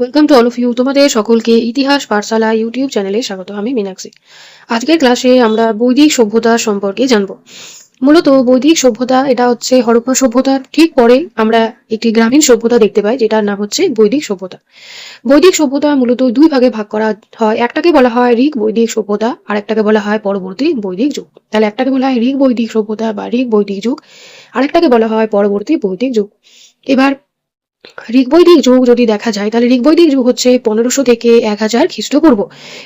Welcome to all of you. তোমাদের সকলকে ইতিহাস পাঠশালা ইউটিউব চ্যানেলে স্বাগত। আমি মীনাক্ষী। আজকের ক্লাসে আমরা বৈদিক সভ্যতা সম্পর্কে জানবো। মূলত বৈদিক সভ্যতা এটা হচ্ছে হরপ্পা সভ্যতার ঠিক পরে আমরা একটি গ্রামীণ সভ্যতা দেখতে পাই, যেটার নাম হচ্ছে বৈদিক সভ্যতা। বৈদিক সভ্যতা মূলত দুই ভাগে ভাগ করা হয়। একটাকে বলা হয় ঋগ বৈদিক সভ্যতা, আর একটাকে বলা হয় পরবর্তী বৈদিক যুগ। তাহলে একটাকে বলা হয় ঋগ বৈদিক সভ্যতা বা ঋগ বৈদিক যুগ, আরেকটাকে বলা হয় পরবর্তী বৈদিক যুগ। এবার ঋগ্বৈদিক যুগ যদি দেখা যায়, তাহলে ঋগ্বৈদিক যুগ হচ্ছে 1500 থেকে 1000 খ্রিস্টপূর্ব,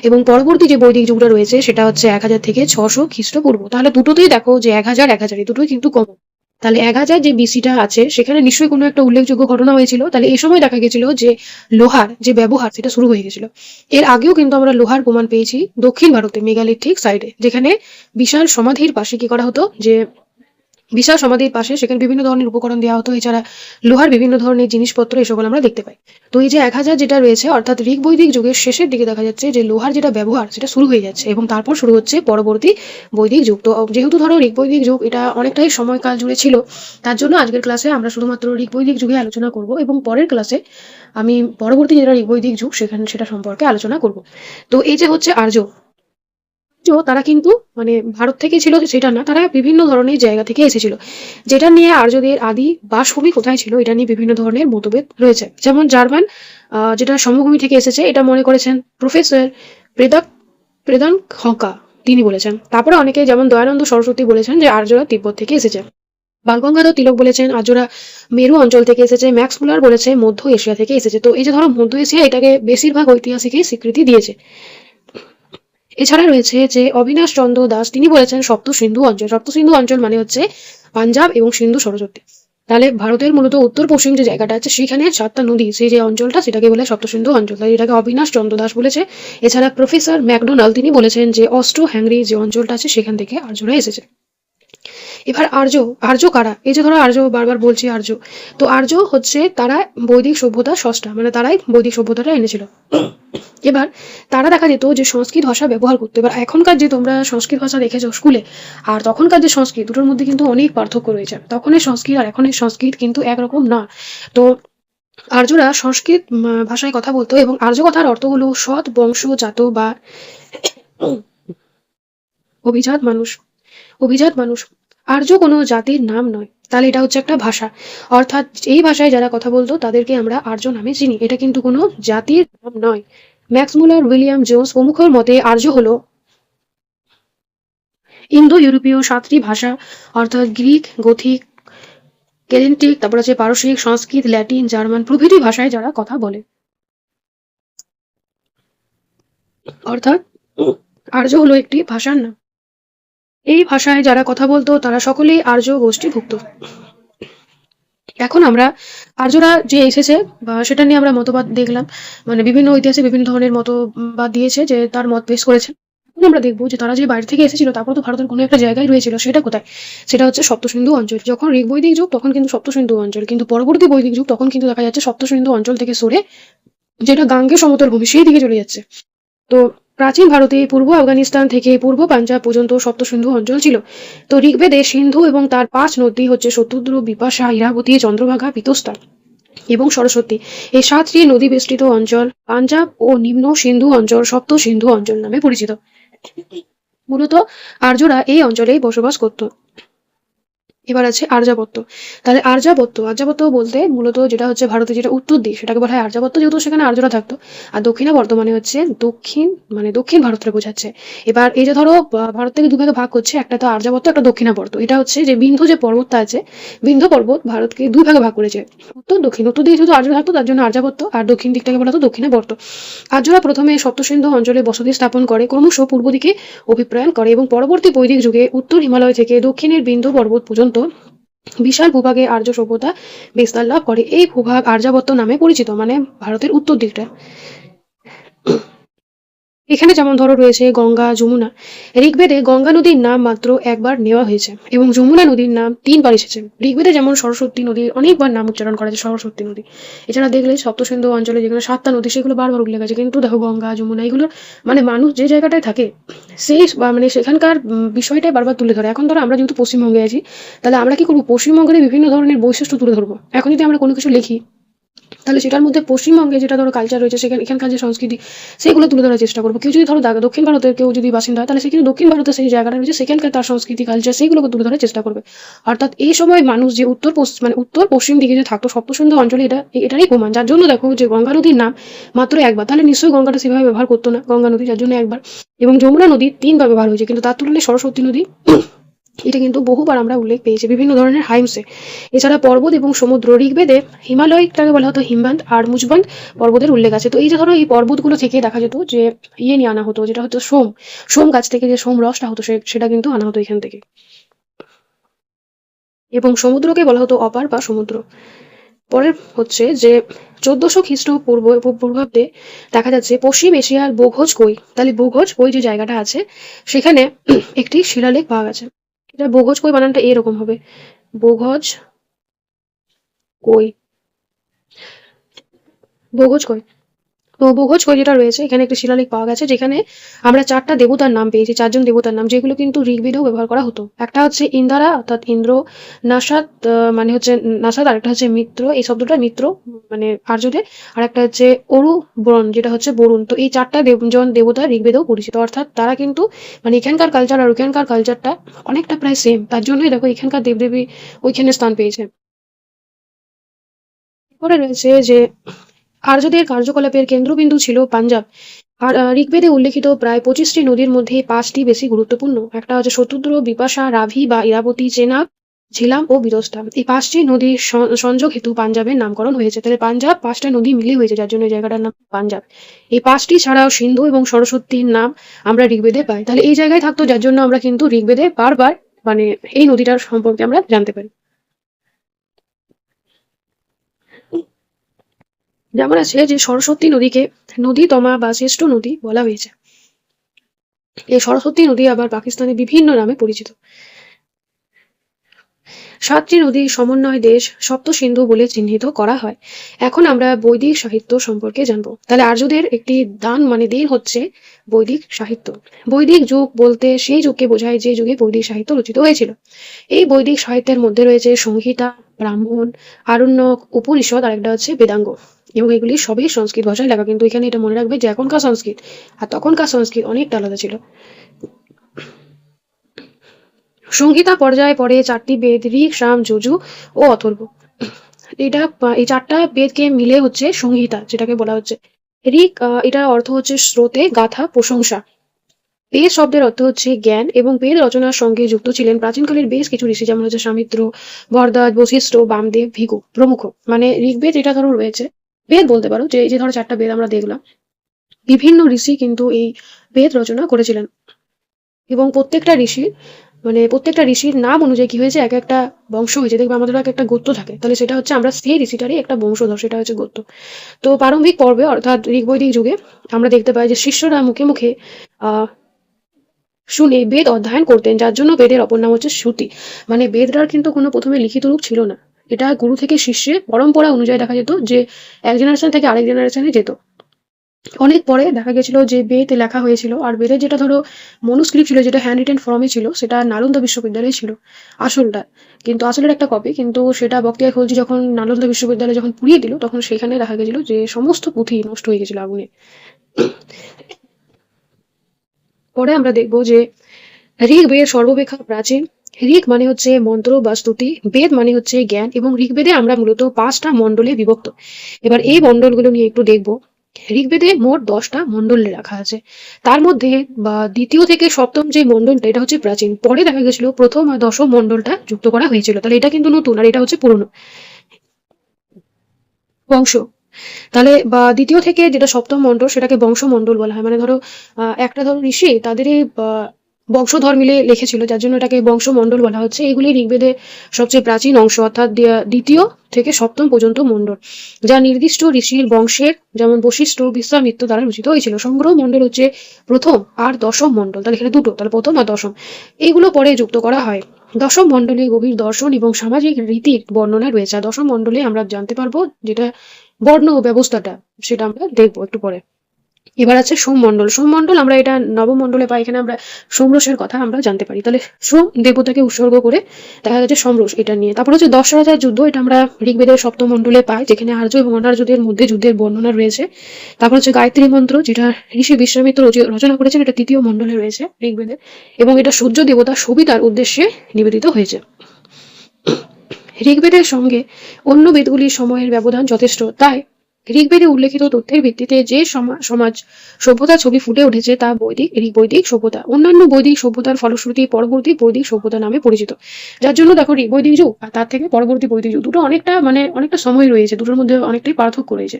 এবং পরবর্তী যে বৈদিক যুগটা রয়েছে সেটা হচ্ছে 1000 থেকে 600 খ্রিস্টপূর্ব। তাহলে দুটোতেই দেখো যে 1000 এই দুটোই কিন্তু কম। তাহলে 1000 যে বিসিটা আছে সেখানে নিশ্চয়ই কোনো একটা উল্লেখযোগ্য ঘটনা হয়েছিল। তাহলে এই সময় দেখা গেছিল যে লোহার যে ব্যবহার সেটা শুরু হয়ে গেছিল। এর আগেও কিন্তু আমরা লোহার প্রমাণ পেয়েছি দক্ষিণ ভারতে মেগালিথিক সাইডে, যেখানে বিশাল সমাধির পাশে কি করা হতো, যে বিশাল সমাধির পাশে সেখানে বিভিন্ন ধরনের উপকরণ দেওয়া হতো। এছাড়া লোহার বিভিন্ন ধরনের জিনিসপত্র এসব আমরা দেখতে পাই। তো এই যে 1000 যেটা রয়েছে, অর্থাৎ ঋগ বৈদিক যুগের শেষের দিকে দেখা যাচ্ছে যে লোহার যেটা ব্যবহার সেটা শুরু হয়ে যাচ্ছে, এবং তারপর শুরু হচ্ছে পরবর্তী বৈদিক যুগ। তো যেহেতু ধরো ঋগ বৈদিক যুগ এটা অনেকটাই সময়কাল জুড়ে ছিল, তার জন্য আজকের ক্লাসে আমরা শুধুমাত্র ঋগ বৈদিক যুগে আলোচনা করব, এবং পরের ক্লাসে আমি পরবর্তী যেটা ঋগ বৈদিক যুগ সেটা সম্পর্কে আলোচনা করব। তো এই যে হচ্ছে আর্য, তারা কিন্তু মানে ভারত থেকে ছিল সেটা না, তারা বিভিন্ন ধরনের জায়গা থেকে এসেছিল। যেটা নিয়ে আর্যদের আদি বাসভূমি কোথায় ছিল এটা নিয়ে বিভিন্ন ধরনের মতভেদ রয়েছে। যেমন জার্মান যেটা সমভূমি থেকে এসেছে এটা মনে করেছেন প্রফেসর প্রেদাক প্রেদান খকা, তিনি বলেছেন। তারপরে অনেকে যেমন দয়ানন্দ সরস্বতী বলেছেন যে আর্যরা তিব্বত থেকে এসেছে। বালগঙ্গাধর তিলক বলেছেন আর্যরা মেরু অঞ্চল থেকে এসেছে। ম্যাক্স মুলার বলেছে মধ্য এশিয়া থেকে এসেছে। তো এই যে ধরো মধ্য এশিয়া, এটাকে বেশিরভাগ ঐতিহাসিকই স্বীকৃতি দিয়েছে। এছাড়া রয়েছে যে অবিনাশ চন্দ্র দাস, তিনি বলেছেন সপ্ত সিন্ধু অঞ্চল। সপ্ত সিন্ধু অঞ্চল মানে হচ্ছে পাঞ্জাব এবং সিন্ধু সরস্বতী। তাহলে ভারতের মূলত উত্তর পশ্চিম যে জায়গাটা আছে সেখানে 7টা নদী, সেই যে অঞ্চলটা সেটাকে বলে সপ্ত সিন্ধু অঞ্চল। তাই এটাকে অবিনাশ চন্দ্র দাস বলেছে। এছাড়া প্রফেসর ম্যাকডোনাল্ড তিনি বলেছেন যে অস্ট্রো হ্যাংরি যে অঞ্চলটা আছে সেখান থেকে আর্যরা এসেছে। এবার আর্য, আর্য কারা? এই যে ধরো আর্য, বারবার বলছি আর্য, তো আর্য হচ্ছে তারা বৈদিক সভ্যতার স্রষ্টা, মানে তারাই বৈদিক সভ্যতাটা এনেছিল। এবার তারা দেখা যেত যে সংস্কৃত ভাষা ব্যবহার করতো। এবার এখনকার যে তোমরা সংস্কৃত ভাষা দেখেছো স্কুলে, আর তখনকার যে সংস্কৃত, দুটোর মধ্যে কিন্তু অনেক পার্থক্য রয়েছে। তখনের সংস্কৃত আর এখনের সংস্কৃত কিন্তু একরকম না। তো আর্যরা সংস্কৃত ভাষায় কথা বলতো, এবং আর্য কথার অর্থ হলো সৎ বংশজাত বা অভিজাত মানুষ। অভিজাত মানুষ আর্য কোনো জাতির নাম নয়। তাহলে এটা হচ্ছে একটা ভাষা, অর্থাৎ এই ভাষায় যারা কথা বলতো তাদেরকে আমরা আর্য নামে চিনি। এটা কিন্তু কোনো জাতির নাম নয়। ম্যাক্স মুলার, উইলিয়াম জোন্স প্রমুখের মতে আর্য হলো ইন্দো ইউরোপীয় 7টি ভাষা, অর্থাৎ গ্রিক, গথিক, কেলেন্টিক, তারপর আছে পারসিক, সংস্কৃত, ল্যাটিন, জার্মান প্রভৃতি ভাষায় যারা কথা বলে। অর্থাৎ আর্য হলো একটি ভাষার নাম। এই ভাষায় যারা কথা বলতো তারা সকলেই আর্য গোষ্ঠীভুক্ত। এখন আমরা আর্যরা যে এসেছে বা সেটা নিয়ে আমরা মতবাদ দেখলাম, মানে বিভিন্ন ঐতিহাসিক বিভিন্ন ধরনের মতবাদ দিয়েছে, যে তার মত পেশ করেছেন। এখন আমরা দেখবো যে তারা যে বাইরে থেকে এসেছিল তারপর তো ভারতের কোনো একটা জায়গায় রয়েছিল, সেটা কোথায়? সেটা হচ্ছে সপ্তসিন্ধু অঞ্চল। যখন ঋগ বৈদিক যুগ তখন কিন্তু সপ্তসিন্ধু অঞ্চল, কিন্তু পরবর্তী বৈদিক যুগ তখন কিন্তু দেখা যাচ্ছে সপ্তসিন্ধু অঞ্চল থেকে সরে যেটা গাঙ্গে সমতল ভূমি সেই দিকে চলে যাচ্ছে। তো প্রাচীন ভারতে পূর্ব আফগানিস্তান থেকে পূর্ব পাঞ্জাব পর্যন্ত সপ্তসিন্ধু অঞ্চল ছিল। তো ঋগ্বেদে সিন্ধু এবং তার 5 নদী হচ্ছে শতদ্রু, বিপাশা, ইরাবতী, চন্দ্রভাগা, পিতস্তা এবং সরস্বতী। এই 7টি নদী বেষ্টিত অঞ্চল পাঞ্জাব ও নিম্ন সিন্ধু অঞ্চল সপ্ত সিন্ধু অঞ্চল নামে পরিচিত। মূলত আর্যরা এই অঞ্চলেই বসবাস করত। এবার আছে আর্যাবর্ত। তাহলে আর্যাবর্ত বলতে মূলত যেটা হচ্ছে ভারতের যেটা উত্তর দিক সেটাকে বলা হয় আর্যাবর্ত, যেহেতু সেখানে আর্যরা থাকতো। আর দক্ষিণাবর্ত মানে হচ্ছে দক্ষিণ ভারতকে বোঝাচ্ছে। এবার এই যে ধরো ভারত থেকে দুভাগে ভাগ করছে, একটা তো আর্যাবর্ত, একটা দক্ষিণাবর্ত। এটা হচ্ছে যে বিন্ধ্য যে পর্বতটা আছে, বিন্ধ্য পর্বত ভারতকে দুই ভাগে ভাগ করেছে, উত্তর দক্ষিণ। উত্তর দিকে যেহেতু আর্য থাকতো তার জন্য আর্যাবর্ত, আর দক্ষিণ দিকটাকে বলা হতো দক্ষিণাবর্ত। আর্যরা প্রথমে সপ্তসিন্ধু অঞ্চলে বসতি স্থাপন করে, ক্রমশ পূর্ব দিকে অভিপ্রায়ণ করে, এবং পরবর্তী বৈদিক যুগে উত্তর হিমালয় থেকে দক্ষিণের বিন্ধ্য পর্বত পর্যন্ত বিশাল ভূভাগে আর্য সভ্যতা বিস্তার লাভ করে। এই ভূভাগ আর্যাবর্ত নামে পরিচিত, মানে ভারতের উত্তর দিকটা। এখানে যেমন ধরো রয়েছে গঙ্গা, যমুনা। ঋগ্বেদে গঙ্গা নদীর নাম মাত্র একবার নেওয়া হয়েছে, এবং যমুনা নদীর নাম 3বার এসেছে। ঋগ্বেদে যেমন সরস্বতী নদীর অনেকবার নাম উচ্চারণ করা যায়, সরস্বতী নদী। এছাড়া দেখলে সপ্তসিন্ধু অঞ্চলে যেগুলো 7টা নদী সেগুলো বারবার উল্লেখ আছে, কিন্তু দেখো গঙ্গা, যমুনা এগুলো মানে মানুষ যে জায়গাটায় থাকে সেই মানে সেখানকার বিষয়টাই বারবার তুলে ধরে। এখন ধরো আমরা যেহেতু পশ্চিমবঙ্গে আছি, তাহলে আমরা কি করবো, পশ্চিমবঙ্গের বিভিন্ন ধরনের বৈশিষ্ট্য তুলে ধরবো। এখন যদি আমরা কোনো কিছু লিখি, তাহলে সেটার মধ্যে পশ্চিমবঙ্গে যেটা ধরো কালচার রয়েছে, সেখানে এখানকার যে সংস্কৃতি সেগুলো তুলে ধরার চেষ্টা করবো। কেউ যদি ধরো দক্ষিণ ভারতের কেউ যদি বাসিন্দা হয়, তাহলে সে কিন্তু দক্ষিণ ভারতের সেই জায়গাটা রয়েছে সেখানকার তার সংস্কৃতি কালচার সেইগুলোকে তুলে ধরার চেষ্টা করবে। অর্থাৎ এই সময় মানুষ যে উত্তর পশ্চিম দিকে যে থাকতো সপ্তসিন্ধু অঞ্চলে, এটারই প্রমাণ। যার জন্য দেখো যে গঙ্গা নদীর নাম মাত্র একবার, তাহলে নিশ্চয়ই গঙ্গাটা সেভাবে ব্যবহার করতো না, গঙ্গা নদী যার জন্য একবার। এবং যমুনা নদী 3বার ব্যবহার হয়েছে, কিন্তু তার তুলনায় সরস্বতী নদী এটা কিন্তু বহুবার আমরা উল্লেখ পেয়েছি বিভিন্ন ধরনের হাইমসে। এছাড়া পর্বত এবং সমুদ্র, ঋগ্বেদে হিমালয়টাকে বলা হতো হিমবান্ধ আর মুজবান্ধ পর্বতের উল্লেখ আছে। তো এই যে ধরো এই পর্বতগুলো থেকে দেখা যেত যে নিয়ে আনা হতো, যেটা হতো সোম, সোম গাছ থেকে যে সোম রসটা হতো সেটা কিন্তু আনা হতো এখান থেকে। এবং সমুদ্রকে বলা হতো অপার বা সমুদ্র। পরের হচ্ছে যে 1400 পূর্বাব্দে দেখা যাচ্ছে পশ্চিম এশিয়ার বোঘজ কই, তাহলে বোঘজ কই যে জায়গাটা আছে সেখানে একটি শিলালেখ পাওয়া গেছে। এটা বোঘজ কই বানানটা এরকম হবে, বোঘজ কই, বোঘজ কই। তো বোঘজ কই যেটা রয়েছে এখানে একটি শিলালেখ পাওয়া গেছে, যেখানে আমরা 4টা দেবতার নাম পেয়েছি, 4জন দেবতার নাম, যেগুলো কিন্তু ঋগ্বেদেও ব্যবহার করা হতো। একটা হচ্ছে ইন্দারা অর্থাৎ ইন্দ্র, নাসাত মানে হচ্ছে নাসাত, আর একটা হচ্ছে মিত্র, এই শব্দটা মিত্র মানে আর্যদের, আর একটা হচ্ছে অরু বরণ যেটা হচ্ছে বরুণ। তো এই 4টা দেবতা ঋগ্বেদেও পরিচিত, অর্থাৎ তারা কিন্তু মানে এখানকার কালচার আর ওইখানকার কালচারটা অনেকটা প্রায় সেম, তার জন্যই দেখো এখানকার দেবদেবী ওইখানে স্থান পেয়েছে। এরপরে রয়েছে যে আর্যদের কার্যকলাপের কেন্দ্রবিন্দু ছিল পাঞ্জাব। আর ঋগ্বেদে উল্লেখিত প্রায় 25টি নদীর মধ্যে 5টি বেশি গুরুত্বপূর্ণ। একটা হচ্ছে শতদ্র, বিপাশা, রাভি বা ইরাবতী, চেনাব, ঝিলাম ও বিদস্তা। এই 5টি নদীর সংযোগ হেতু পাঞ্জাবের নামকরণ হয়েছে। তাহলে পাঞ্জাব 5টা নদী মিলে হয়েছে, যার জন্য এই জায়গাটার নাম পাঞ্জাব। এই 5টি ছাড়াও সিন্ধু এবং সরস্বতীর নাম আমরা ঋগ্বেদে পাই। তাহলে এই জায়গায় থাকতো, যার জন্য আমরা কিন্তু ঋগ্বেদে বারবার মানে এই নদীটার সম্পর্কে আমরা জানতে পারি। যেমন আছে যে সরস্বতী নদীকে নদীতমা বা শ্রেষ্ঠ নদী বলা হয়েছে। এই সরস্বতী নদী আবার পাকিস্তানে বিভিন্ন নামে পরিচিত। 7টি নদীর সমন্বয় দেশ সপ্তসিন্ধু বলে চিহ্নিত করা হয়। এখন আমরা বৈদিক সাহিত্য সম্পর্কে জানবো। তাহলে আর্যদের একটি দান মানে দেন হচ্ছে বৈদিক সাহিত্য। বৈদিক যুগ বলতে সেই যুগকে বোঝায় যে যুগে বৈদিক সাহিত্য রচিত হয়েছিল। এই বৈদিক সাহিত্যের মধ্যে রয়েছে সংহিতা, ব্রাহ্মণ, আরণ্যক, উপনিষদ আর একটা হচ্ছে বেদাঙ্গ। এবং এগুলি সবই সংস্কৃত ভাষায় লেখা, কিন্তু এখানে এটা মনে রাখবে যে এখনকার সংস্কৃত আর তখনকার সংস্কৃত অনেকটা আলাদা ছিল। সংহিতা পর্যায়ে পড়ে 4টি বেদ, ঋক, সাম, যজু ও অথর্ব। এটা এই 4টা বেদকে মিলে হচ্ছে সংহিতা, যেটাকে বলা হচ্ছে। ঋক এটার অর্থ হচ্ছে স্রোতে, গাথা, প্রশংসা। বেদ শব্দের অর্থ হচ্ছে জ্ঞান, এবং বেদ রচনার সঙ্গে যুক্ত ছিলেন প্রাচীনকালের বেশ কিছু ঋষি, যেমন হচ্ছে সামিত্র, বরদাদ, বশিষ্ঠ, বামদেব, ভৃগু প্রমুখ। মানে ঋগ্বেদ এটা ধরো রয়েছে, বেদ বলতে পারো যে এই যে ধরো 4টা বেদ আমরা দেখলাম, বিভিন্ন ঋষি কিন্তু এই বেদ রচনা করেছিলেন। এবং প্রত্যেকটা ঋষির নাম অনুযায়ী কি হয়েছে, এক একটা বংশ হয়েছে। দেখবে আমাদের এক একটা গোত্র থাকে, তাহলে সেটা হচ্ছে আমরা সেই ঋষিটারই একটা বংশধর, সেটা হচ্ছে গোত্র। তো প্রারম্ভিক পর্বে অর্থাৎ ঋগ্বৈদিক যুগে আমরা দেখতে পাই যে শিষ্যরা মুখে মুখে আহ শুনে বেদ অধ্যয়ন করতেন, যার জন্য বেদের অপর নাম হচ্ছে শ্রুতি। মানে বেদটার কিন্তু কোনো প্রথমে লিখিত রূপ ছিল না, এটা গুরু থেকে শিষ্যের পরম্পরা অনুযায়ী দেখা যেত যে এক জেনারেশন থেকে আরেক জেনারেশনে যেত। অনেক পরে দেখা গেছিল যে বেদ লেখা হয়েছিল, আর বেদের যেটা ধরো মনুস্ক্রিপ্ট ছিল, যেটা হ্যান্ড রিটেন ফর্মে ছিল, সেটা নালন্দা বিশ্ববিদ্যালয়ে ছিল আসলটা। কিন্তু আসলের একটা কপি, কিন্তু সেটা বখতিয়ার খলজি যখন নালন্দা বিশ্ববিদ্যালয়ে যখন পুড়িয়ে দিল, তখন সেখানে দেখা গেছিল যে সমস্ত পুঁথি নষ্ট হয়ে গেছিল আগুনে। পরে আমরা দেখবো যে ঋগ্বেদ সর্বাপেক্ষা প্রাচীন। ঋগ মানে হচ্ছে মন্ত্র বা স্তুতি, বেদ মানে হচ্ছে জ্ঞান, এবং ঋগ্বেদে আমরা মূলত 5টা মণ্ডলে বিভক্ত। এবার এই মণ্ডলগুলো নিয়ে একটু দেখবো। ঋগ্বেদে মোট 10টা মণ্ডল রাখা আছে। তার মধ্যে বা দ্বিতীয় থেকে সপ্তম যে মণ্ডলটা, এটা হচ্ছে প্রাচীন। পরে দেখা গেছিল প্রথম আর দশম মণ্ডলটা যুক্ত করা হয়েছিল, তাহলে এটা কিন্তু নতুন আর এটা হচ্ছে পুরনো বংশ। তাহলে বা দ্বিতীয় থেকে যেটা সপ্তম মণ্ডল সেটাকে বংশমণ্ডল বলা হয়। মানে ধরো একটা ধরো ঋষি তাদেরই বংশধর মিলে লিখেছিল, যার জন্য এটাকে বংশমণ্ডল বলা হচ্ছে। এগুলি ঋগ্বেদের সবচেয়ে প্রাচীন অংশ, অর্থাৎ দ্বিতীয় থেকে সপ্তম পর্যন্ত মণ্ডল, যা নির্দিষ্ট ঋষির বংশের যেমন বশিষ্ঠ, বিশ্বামিত্র দ্বারা রচিত হয়েছিল। সংগ্রহ মণ্ডল হচ্ছে প্রথম আর দশম মণ্ডল, তাহলে এখানে দুটো, তাহলে প্রথম আর দশম এইগুলো পরে যুক্ত করা হয়। দশম মণ্ডলে গভীর দর্শন এবং সামাজিক রীতির বর্ণনা রয়েছে। আর দশম মণ্ডলে আমরা জানতে পারবো যেটা বর্ণ ব্যবস্থাটা, সেটা আমরা দেখবো একটু পরে। এবার আছে সোমমণ্ডল। সোমমণ্ডল আমরা এটা নবমণ্ডলে পাই, এখানে আমরা সোমরসের কথা আমরা জানতে পারি। তাহলে সোম দেবতাকে উৎসর্গ করে দেখা যাচ্ছে সোমরস এটা নিয়ে। তারপর হচ্ছে দশরাজার যুদ্ধ, এটা আমরা ঋগ্বেদের সপ্তম মণ্ডলে পাই, যেখানে আর্য এবং অনার্যদের মধ্যে যুদ্ধের বর্ণনা রয়েছে। তারপর হচ্ছে গায়ত্রী মন্ত্র, যেটা ঋষি বিশ্বামিত্র রচনা করেছেন, এটা তৃতীয় মণ্ডলে রয়েছে ঋগ্বেদের, এবং এটা সূর্য দেবতা সবিতার উদ্দেশ্যে নিবেদিত হয়েছে। ঋগ্বেদের সঙ্গে অন্য বেদগুলির সময়ের ব্যবধান যথেষ্ট, তাই ঋগ্বেদে উল্লেখিত তথ্যের ভিত্তিতে যে সমাজ সভ্যতার ছবি ফুটে উঠেছে তা বৈদিক সভ্যতা। অন্যান্য বৈদিক সভ্যতার ফলশ্রুতি পরবর্তী বৈদিক সভ্যতা নামে পরিচিত। যার জন্য দেখো বৈদিক যুগ আর তার থেকে পরবর্তী বৈদিক যুগ, দুটো অনেকটা সময় রয়েছে, দুটোর মধ্যে অনেকটাই পার্থক্য রয়েছে।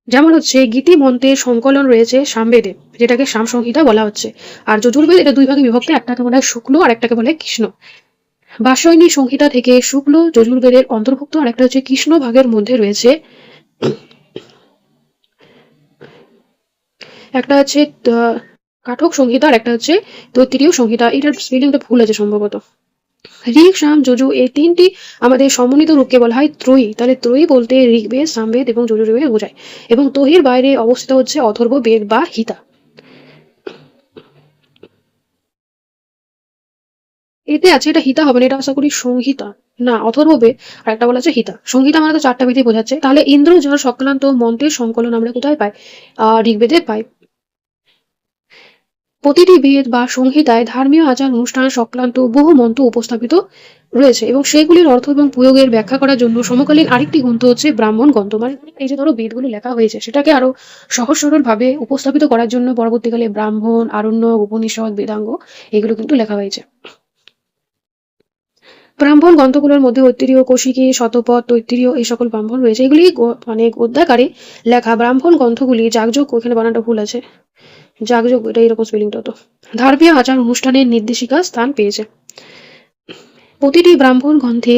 যেমন হচ্ছে গীতি মন্ত্রের সংকলন রয়েছে সামবেদে, যেটাকে সাম সংহিতা বলা হচ্ছে। আর যজুর্বেদ এটা দুই ভাগে বিভক্ত, একটাকে বলা হয় শুক্ল আর একটাকে বলা হয় কৃষ্ণ। বাৎসরিণী সংহিতা থেকে শুক্ল যজুর্বেদের অন্তর্ভুক্ত, আর একটা হচ্ছে কৃষ্ণ ভাগের মধ্যে রয়েছে। একটা হচ্ছে কাঠক সংহিতা আর একটা হচ্ছে তৈত্তিরীয় সংহিতা। এটার স্পেলিংটা ভুল আছে সম্ভবত। ঋক সাম যজু এই তিনটি আমাদের সমন্বিত রূপকে বলা হয় ত্রয়ী। তাহলে ত্রয়ী বলতে ঋগ্বেদ, সামবেদ এবং যজুর্বেদ বোঝায়। এবং তহির বাইরে অবস্থিত হচ্ছে অথর্ব বেদ বা হিতা। এতে আছে, এটা হিতা হবে না, এটা আশা করি সংহিতা, না অথর্ব বেদ, আর একটা বলা আছে হিতা। সংহিতা মানে তো চারটা বেদই বোঝাচ্ছে। তাহলে ইন্দ্র যার সংক্রান্ত মন্ত্রের সংকলন আমরা কোথায় পাই? ঋগ্বেদে পাই। প্রতিটি বেদ বা সংহিতায় ধর্মীয় আচার অনুষ্ঠান সংক্রান্ত বহু মন্ত্র উপস্থাপিত রয়েছে, এবং সেগুলির অর্থ এবং প্রয়োগের ব্যাখ্যা করার জন্য সমকালীন আরেকটি গ্রন্থ হচ্ছে ব্রাহ্মণ গ্রন্থ। মানে এই যে ধরো বেদগুলো লেখা হয়েছে, সেটাকে আরো সহজ সরল ভাবে উপস্থাপিত করার জন্য পরবর্তীকালে ব্রাহ্মণ, আরণ্যক, উপনিষদ, বেদাঙ্গ এগুলো কিন্তু লেখা হয়েছে। ব্রাহ্মণ গ্রন্থগুলোর মধ্যে ঐত্তিরীয়, কৌশিকী, শতপথ, তৈত্তিরীয় এই সকল ব্রাহ্মণ রয়েছে। এগুলি মানে গদ্যাকারে লেখা ব্রাহ্মণ গ্রন্থগুলি যাগযজ্ঞ, ওখানে বানানটা ভুল আছে, যাগযজ্ঞ এটা এরকম স্পেলিংটা তো, ধর্মীয় আচার অনুষ্ঠানের নির্দেশিকা স্থান পেয়েছে। প্রতিটি ব্রাহ্মণ গ্রন্থে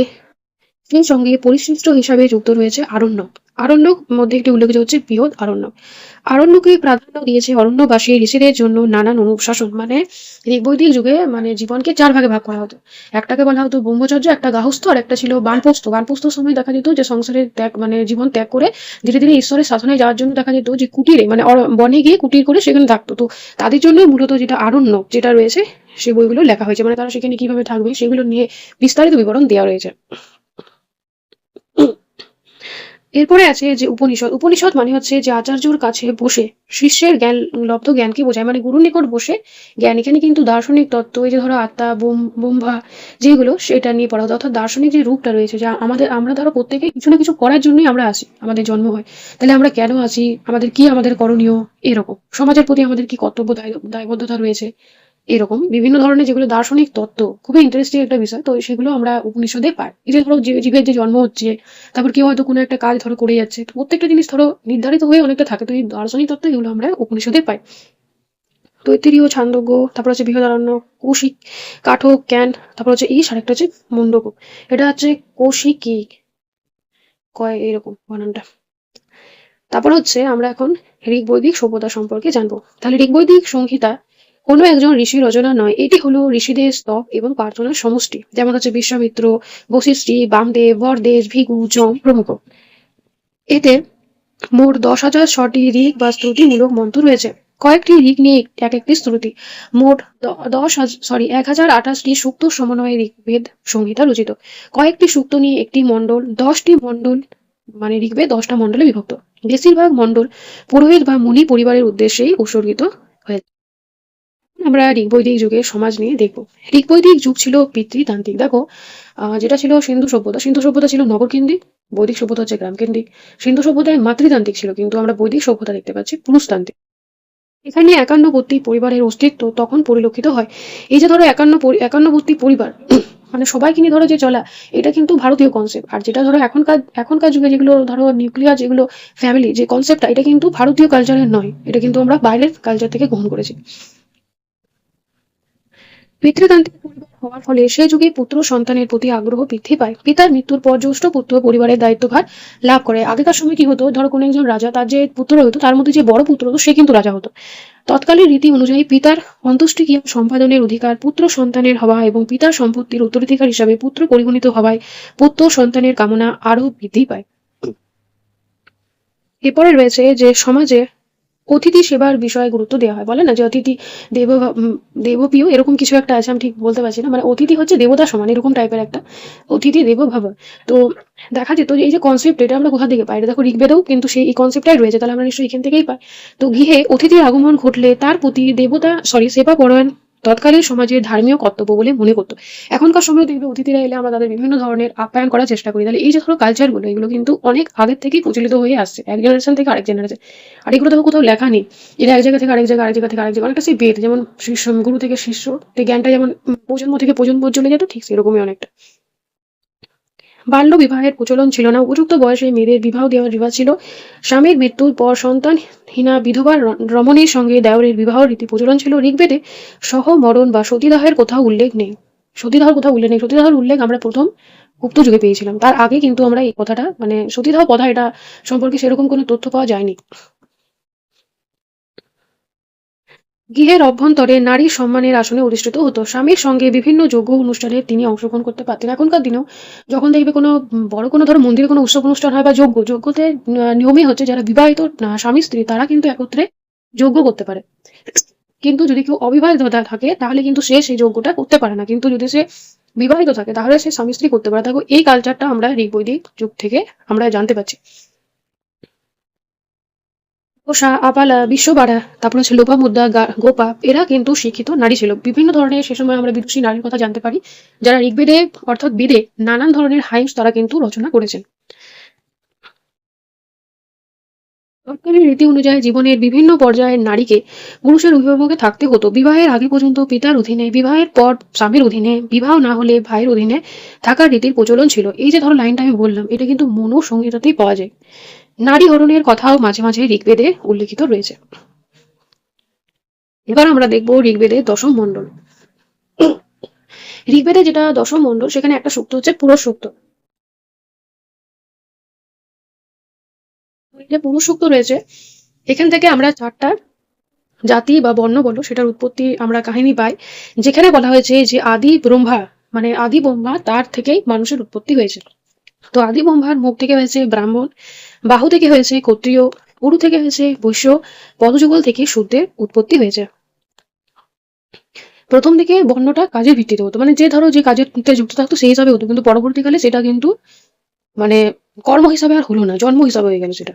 সেই সঙ্গে পরিশিষ্ট হিসাবে যুক্ত রয়েছে আরণ্যক। আরণ্যক মধ্যে একটি উল্লেখযোগ্য হচ্ছে বৃহৎ আরণ্যক। আরণ্যকে প্রাধান্য দিয়েছে অরণ্যবাসী ঋষিদের জন্য নানান অনুশাসন। মানে ঋগ্বৈদিক যুগে মানে জীবনকে চার ভাগে ভাগ করা হতো। একটাকে বলা হতো ব্রহ্মচর্য, একটা গার্হস্থ্য, আর একটা ছিল বানপ্রস্থ। বানপ্রস্থর সময় দেখা যেত যে সংসারের ত্যাগ, মানে জীবন ত্যাগ করে ধীরে ধীরে ঈশ্বরের শাসনে যাওয়ার জন্য দেখা যেত যে কুটিরে মানে বনে গিয়ে কুটির করে সেখানে থাকতো। তো তাদের জন্য মূলত যেটা আরণ্যক যেটা রয়েছে, সে বইগুলো লেখা হয়েছে। মানে তারা সেখানে কিভাবে থাকবে সেগুলো নিয়ে বিস্তারিত বিবরণ দেওয়া রয়েছে। এরপরে আছে যে উপনিষদ। উপনিষদ মানে হচ্ছে যে আচার্যর কাছে বসে শিষ্যের লব্ধ জ্ঞানকে বোঝায়, মানে গুরুর নিকট বসে জ্ঞান। এখানে কিন্তু দার্শনিক তত্ত্ব, এই যে ধরো আত্মা, ব্রহ্মা যেগুলো, সেটা নিয়ে পড়া হতো। অর্থাৎ দার্শনিক যে রূপটা রয়েছে, যা আমরা ধরো প্রত্যেকে কিছু না কিছু করার জন্যই আমরা আসি, আমাদের জন্ম হয়। তাহলে আমরা কেন আসি, আমাদের করণীয়, এরকম সমাজের প্রতি আমাদের কি কর্তব্য দায়বদ্ধতা রয়েছে, এরকম বিভিন্ন ধরনের যেগুলো দার্শনিক তত্ত্ব, খুবই ইন্টারেস্টিং একটা বিষয়। তো সেগুলো আমরা উপনিষদে পাই। এই যে ধরো জীবের যে জন্ম হচ্ছে, তারপর কেউ হয়তো কোনো একটা কাজ ধরো করে যাচ্ছে, তো প্রত্যেকটা জিনিস ধরো নির্ধারিত হয়ে অনেকটা থাকে। তো এই দার্শনিক তত্ত্ব এগুলো আমরা উপনিষদে পাই। তৈত্তিরীয়, ছান্দোগ্য, তারপর হচ্ছে বৃহদারণ্য, কৌশিক, কাঠক, জ্ঞান, তারপর হচ্ছে ঈশ, আরেকটা হচ্ছে মুন্ডক। এটা হচ্ছে কৌশিকী কয় এরকম বানানটা। তারপর হচ্ছে আমরা এখন ঋগ্বৈদিক সভ্যতা সম্পর্কে জানবো। তাহলে ঋগ্বৈদিক সংহিতা কোনো একজন ঋষির রচনা নয়, এটি হলো ঋষিদের স্তব এবং প্রার্থনার সমষ্টি। যেমন হচ্ছে বিশ্বামিত্র, বশিষ্ঠী, বামদেব, বরদেশ, ভৃগু, যম প্রমুখ। এতে মোট 10,000 ঋক বা স্তুতিমূলক মন্ত্র রয়েছে। কয়েকটি ঋক নিয়ে এক একটি স্তুতি। মোট 1028টি সূক্ত সমন্বয়ে ঋগ্বেদ সংহিতা রচিত। কয়েকটি সূক্ত নিয়ে একটি মণ্ডল, 10টি মণ্ডল, মানে ঋগ্বেদ 10টা মণ্ডলে বিভক্ত। বেশিরভাগ মণ্ডল পুরোহিত বা মুনি পরিবারের উদ্দেশ্যেই উৎসর্গিত হয়েছে। আমরা ঋগ্বৈদিক যুগের সমাজ নিয়ে দেখবো। ঋগ্বৈদিক যুগ ছিল পিতৃতান্ত্রিক। দেখো যেটা ছিল সিন্ধু সভ্যতা ছিল নগরকেন্দ্রিক, বৈদিক সভ্যতা হচ্ছে গ্রামকেন্দ্রিক। সিন্ধু সভ্যতায় মাতৃতান্ত্রিক ছিল, কিন্তু আমরা বৈদিক সভ্যতা দেখতে পাচ্ছি পুরুষতান্ত্রিক। এখানে একান্নবর্তী পরিবারের অস্তিত্ব তখন পরিলক্ষিত হয়। এই যে ধরো একান্নবর্তী পরিবার মানে সবাইকে নিয়ে ধরো যে চলা, এটা কিন্তু ভারতীয় কনসেপ্ট। আর যেটা ধরো এখনকার যুগে যেগুলো ধরো নিউক্লিয়ার যেগুলো ফ্যামিলি যে কনসেপ্টটা, এটা কিন্তু ভারতীয় কালচারের নয়, এটা কিন্তু আমরা বাইরের কালচার থেকে গ্রহণ করেছি। পিতৃতান্ত্রিক পরিবার হওয়ার ফলে সে যুগে পুত্র সন্তানের প্রতি আগ্রহ বৃদ্ধি পায়। পিতার মৃত্যুর পর জ্যেষ্ঠ পুত্র পরিবারের দায়িত্বভার লাভ করে। আগেকার সময় কি হতো, ধরো কোনো একজন রাজা, তার যে পুত্র হতো তার মধ্যে যে বড় পুত্র হতো সে কিন্তু রাজা হতো। তৎকালীন রীতি অনুযায়ী পিতার অন্ত্যেষ্টিক্রিয়া সম্পাদনের অধিকার পুত্র সন্তানের হওয়া এবং পিতার সম্পত্তির উত্তরাধিকার হিসাবে পুত্র পরিগণিত হওয়ায় পুত্র সন্তানের কামনা আরো বৃদ্ধি পায়। এরপরে রয়েছে যে সমাজে অতিথি সেবার বিষয়ে গুরুত্ব দেওয়া হয়। বলে না যে অতিথি দেব দেবপ্রিয়, এরকম কিছু একটা আছে, আমি ঠিক বলতে পারছি না। মানে অতিথি হচ্ছে দেবতা সমান, এরকম টাইপের একটা, অতিথি দেব ভাব। তো দেখা যেত যে এই যে কনসেপ্ট, এটা আমরা কোথা থেকে পাই? এটা দেখো ঋগ্বেদেও কিন্তু সেই এই কনসেপ্টটাই রয়েছে, তাহলে আমরা নিশ্চয়ই এখান থেকেই পাই। তো গৃহে অতিথির আগমন ঘটলে তার প্রতি সেবা পরায়ণ তৎকালীন সমাজের ধর্মীয় কর্তব্য বলে মনে করতো। এখনকার সময় দেখবে অতিথিরা এলে আমরা তাদের বিভিন্ন ধরনের আপ্যায়ন করার চেষ্টা করি। তাহলে এই যে ধরো কালচারগুলো, এগুলো কিন্তু অনেক আগের থেকেই প্রচলিত হয়ে আসছে, এক জেনারেশন থেকে আরেক জেনারেশন। আর এগুলো দেখো কোথাও লেখা নেই, এরা এক জায়গা থেকে আরেক জায়গা, আরেক জায়গা থেকে আরেক জায়গা, অনেকটা সেই বেদ, যেমন শিষ্য গুরু থেকে শিষ্য, জ্ঞানটা যেমন প্রজন্ম থেকে প্রজন্ম চলে যেত, ঠিক সেরকমই অনেকটা। বাল্য বিবাহের প্রচলন ছিল না, উপযুক্ত বয়সে মেয়েদের বিবাহ দেওয়ার রিবাজ ছিল। স্বামীর মৃত্যুর পর সন্তানহীনা বিধবা রমণীর সঙ্গে দেওরের বিবাহ রীতি প্রচলন ছিল। ঋগ্বেদে সহমরণ বা সতীদাহের কোথাও উল্লেখ নেই। সতীদাহের উল্লেখ আমরা প্রথম গুপ্ত যুগে পেয়েছিলাম, তার আগে কিন্তু আমরা এই কথাটা, মানে সতীদাহ কথা, এটা সম্পর্কে সেরকম কোনো তথ্য পাওয়া যায়নি। গৃহের অভ্যন্তরে নারী সম্মানের আসনে অধিষ্ঠিত হতো। স্বামীর সঙ্গে বিভিন্ন যজ্ঞ অনুষ্ঠানে তিনি অংশগ্রহণ করতে পারতেন। এখনকার দিনেও যখন দেখবে কোনো বড় কোনো ধরো মন্দিরে কোনো উৎসব অনুষ্ঠান হয় বা যজ্ঞতে নিয়মই হচ্ছে যারা বিবাহিত স্বামী স্ত্রী তারা কিন্তু একত্রে যজ্ঞ করতে পারে। কিন্তু যদি কেউ অবিবাহিত থাকে তাহলে কিন্তু সে সেই যজ্ঞটা করতে পারে না, কিন্তু যদি সে বিবাহিত থাকে তাহলে সে স্বামী স্ত্রী করতে পারে। দেখো এই কালচারটা আমরা ঋগ্বৈদিক যুগ থেকে আমরা জানতে পারছি। পোষা, আপালা, বিশ্ববাড়া, তারপর হচ্ছে লোপামুদ্রা, গোপা, এরা কিন্তু শিক্ষিত নারী ছিল। বিভিন্ন ধরনের সে সময় আমরা বিদুষী নারীর কথা জানতে পারি, যারা ঋগ্বেদে অর্থাৎ বেদে নানান ধরনের হাইমস তারা কিন্তু রচনা করেছেন। তৎকালীন রীতি অনুযায়ী জীবনের বিভিন্ন পর্যায়ের নারীকে পুরুষের অভিভাবকে থাকতে হতো। বিবাহের আগে পর্যন্ত পিতার অধীনে, বিবাহের পর স্বামীর অধীনে, বিবাহ না হলে ভাইয়ের অধীনে থাকার রীতির প্রচলন ছিল। এই যে ধরো লাইনটা আমি বললাম, এটা কিন্তু মনুসংহিতাতেই পাওয়া যায়। নারী হরণের কথাও মাঝে মাঝে ঋগ্বেদে উল্লেখিত রয়েছে। এবার আমরা দেখবো ঋগ্বেদের দশম মণ্ডল। ঋগ্বেদে যেটা দশম মণ্ডল, সেখানে একটা সূক্ত হচ্ছে পুরুষ সূক্ত। যে পুরুষ সূক্ত রয়েছে, এখান থেকে আমরা চারটা জাতি বা বর্ণ বলো সেটার উৎপত্তি আমরা কাহিনী পাই, যেখানে বলা হয়েছে যে আদি ব্রহ্মা, মানে আদি ব্রহ্মা, তার থেকেই মানুষের উৎপত্তি হয়েছে। তো আদি ব্রহ্মার মুখ থেকে হয়েছে ব্রাহ্মণ, বাহু থেকে হয়েছে ক্ষত্রিয়, উরু থেকে হয়েছে বৈশ্য, পদযুগল থেকে শূদ্রের উৎপত্তি হয়েছে। প্রথম দিকে বর্ণটা কাজের ভিত্তিতে হতো, মানে যে ধরো যে কাজের সাথে যুক্ত থাকতো সেই হিসাবে হতো, কিন্তু পরবর্তীকালে সেটা কিন্তু মানে কর্ম হিসাবে আর হলো না, জন্ম হিসাবে হয়ে গেল সেটা।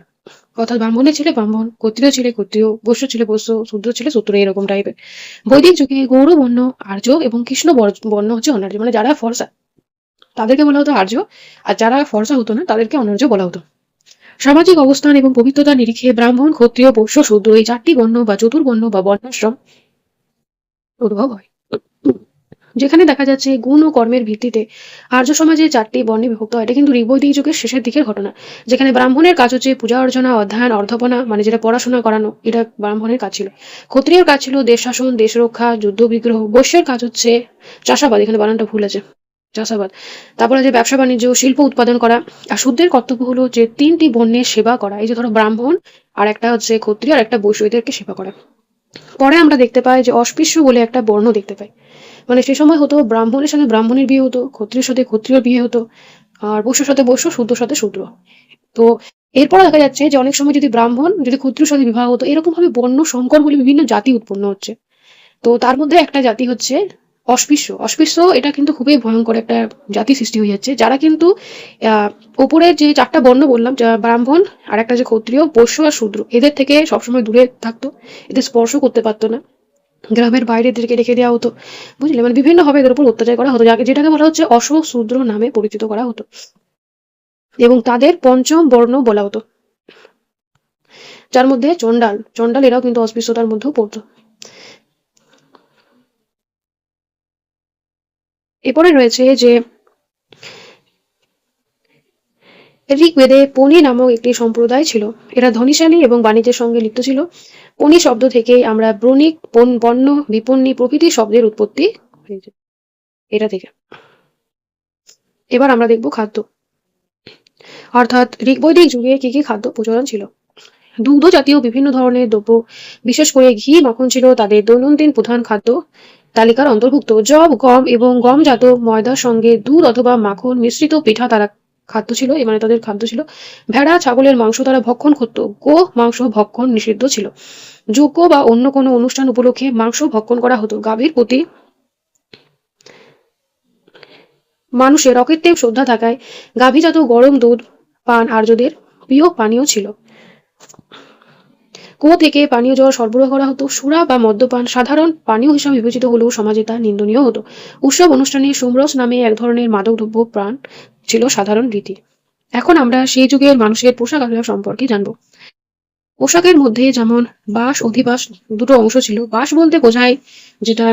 অর্থাৎ ব্রাহ্মণের ছেলে ব্রাহ্মণ, ক্ষত্রিয় ছেলে ক্ষত্রিয়, বৈশ্য ছেলে বৈশ্য, শূদ্র ছেলে শূদ্র, এরকম টাইপের। বৈদিক যুগে গৌর বর্ণ আর্য এবং কৃষ্ণ বর্ণ হচ্ছে অনার্য, মানে যারা ফর্সা তাদেরকে বলা হতো আর্য, আর যারা ফর্সা হতো না তাদেরকে অনার্য বলা হতো। সামাজিক অবস্থান এবং পবিত্রতার নিরিখে ব্রাহ্মণ, ক্ষত্রিয়, বৈশ্য, শূদ্র, এই চারটি বর্ণ বা চতুর্বর্ণ বা বর্ণাশ্রম উদ্ভব হয়। যেখানে দেখা যাচ্ছে গুণ ও কর্মের ভিত্তিতে আর্য সমাজে চারটি বর্ণে বিভক্ত হয়। এটা কিন্তু ঋগ্বৈদিক যুগের শেষের দিকের ঘটনা, যেখানে ব্রাহ্মণের কাজ হচ্ছে পূজা অর্চনা, অধ্যয়ন, অর্ধপনা, মানে যেটা পড়াশোনা করানো, এটা ব্রাহ্মণের কাজ ছিল। ক্ষত্রিয়র কাজ ছিল দেশ শাসন, দেশ রক্ষা, যুদ্ধ বিগ্রহ। বৈশ্যের কাজ হচ্ছে চাষাবাদ, এখানে বানানটা ভুল আছে, চাষাবাদ। তারপরে যে ব্যবসা বাণিজ্য, শিল্প উৎপাদন করা। আর শূদ্রের কর্তব্য হলো যে তিনটি বর্ণের সেবা করা, এই যে ধরো ব্রাহ্মণ, আর একটা হচ্ছে ক্ষত্রিয়, আর একটা বৈশ্য, এদেরকে সেবা করা। পরে আমরা দেখতে পাই যে অস্পৃশ্য বলে একটা বর্ণ দেখতে পাই, মানে সে সময় হতো ব্রাহ্মণের সঙ্গে ব্রাহ্মণের বিয়ে হতো, ক্ষত্রিয়ের সাথে ক্ষত্রিয় বিয়ে হতো, আর বৈশ্যর সাথে বৈশ্য, শূদ্রের সাথে শূদ্র। তো এরপর দেখা যাচ্ছে যে অনেক সময় যদি ব্রাহ্মণ যদি ক্ষত্রিয়ের সাথে বিবাহ হতো, এরকম ভাবে বর্ণ সংকর বলে বিভিন্ন জাতি উৎপন্ন হচ্ছে। তো তার মধ্যে একটা জাতি হচ্ছে অস্পৃশ্য। অস্পৃশ্য এটা কিন্তু খুবই ভয়ঙ্কর একটা জাতি সৃষ্টি হয়ে যাচ্ছে, যারা কিন্তু ওপরের যে চারটা বর্ণ বললাম, ব্রাহ্মণ, আর একটা যে ক্ষত্রিয়, বৈশ্য আর শূদ্র, এদের থেকে সবসময় দূরে থাকতো, এদের স্পর্শ করতে পারতো না, গ্রামের বাইরে এদেরকে রেখে দেওয়া হতো, বুঝলে, মানে বিভিন্ন ভাবে এদের উপর অত্যাচার করা হতো, যেটাকে বলা হচ্ছে অশূদ্র নামে পরিচিত করা হতো, এবং তাদের পঞ্চম বর্ণ বলা হতো, যার মধ্যে চণ্ডাল, এরাও কিন্তু অস্পৃশ্যতার মধ্যেও পড়তো। এরপরে রয়েছে যে ঋগ্বেদে পণি নামক একটি সম্প্রদায় ছিল। এরা ধনীশালী এবং বাণিজ্যের সঙ্গে লিপ্ত ছিল। পণি শব্দ থেকে আমরা বণিক, পণ্য, বিপণী প্রভৃতি শব্দের উৎপত্তি হয়েছে এটা থেকে। এবার আমরা দেখব খাদ্য, অর্থাৎ ঋগ্বৈদিক যুগে কি কি খাদ্য প্রচলন ছিল। দুগ্ধ জাতীয় বিভিন্ন ধরনের দ্রব্য, বিশেষ করে ঘি, মাখন ছিল তাদের দৈনন্দিন প্রধান খাদ্য তালিকার অন্তর্ভুক্ত। যব, গম এবং গমজাত ময়দার সঙ্গে দুধ অথবা মাখন মিশ্রিত পিঠা তারা খাদ্য ছিল, মানে তাদের খাদ্য ছিল। ভেড়া ছাগলের মাংস তারা ভক্ষণ করত, গো মাংস ভক্ষণ নিষিদ্ধ ছিল। যজ্ঞ বা অন্য কোনো অনুষ্ঠান উপলক্ষে মাংস ভক্ষণ করা হতো। গাভীর প্রতি মানুষের অকৃত্রিম শ্রদ্ধা থাকায় গাভীজাত গরম দুধ পান আর্যদের প্রিয় পানীয় ছিল। কুয়ো থেকে পানীয় জল সরবরাহ করা হতো। সুরা বা মদ্যপান সাধারণ পানীয় হিসাবে বিবেচিত হলেও সমাজে তা নিন্দনীয় হতো। উৎসব অনুষ্ঠানে সোমরস নামে এক ধরনের মাদকদ্রব্য পান ছিল সাধারণ রীতি। এখন আমরা সেই যুগের মানুষের পোশাক আশাক সম্পর্কে জানবো। পোশাকের মধ্যে যেমন বাস, অধিবাস দুটো অংশ ছিল। বাস বলতে বোঝায় যেটা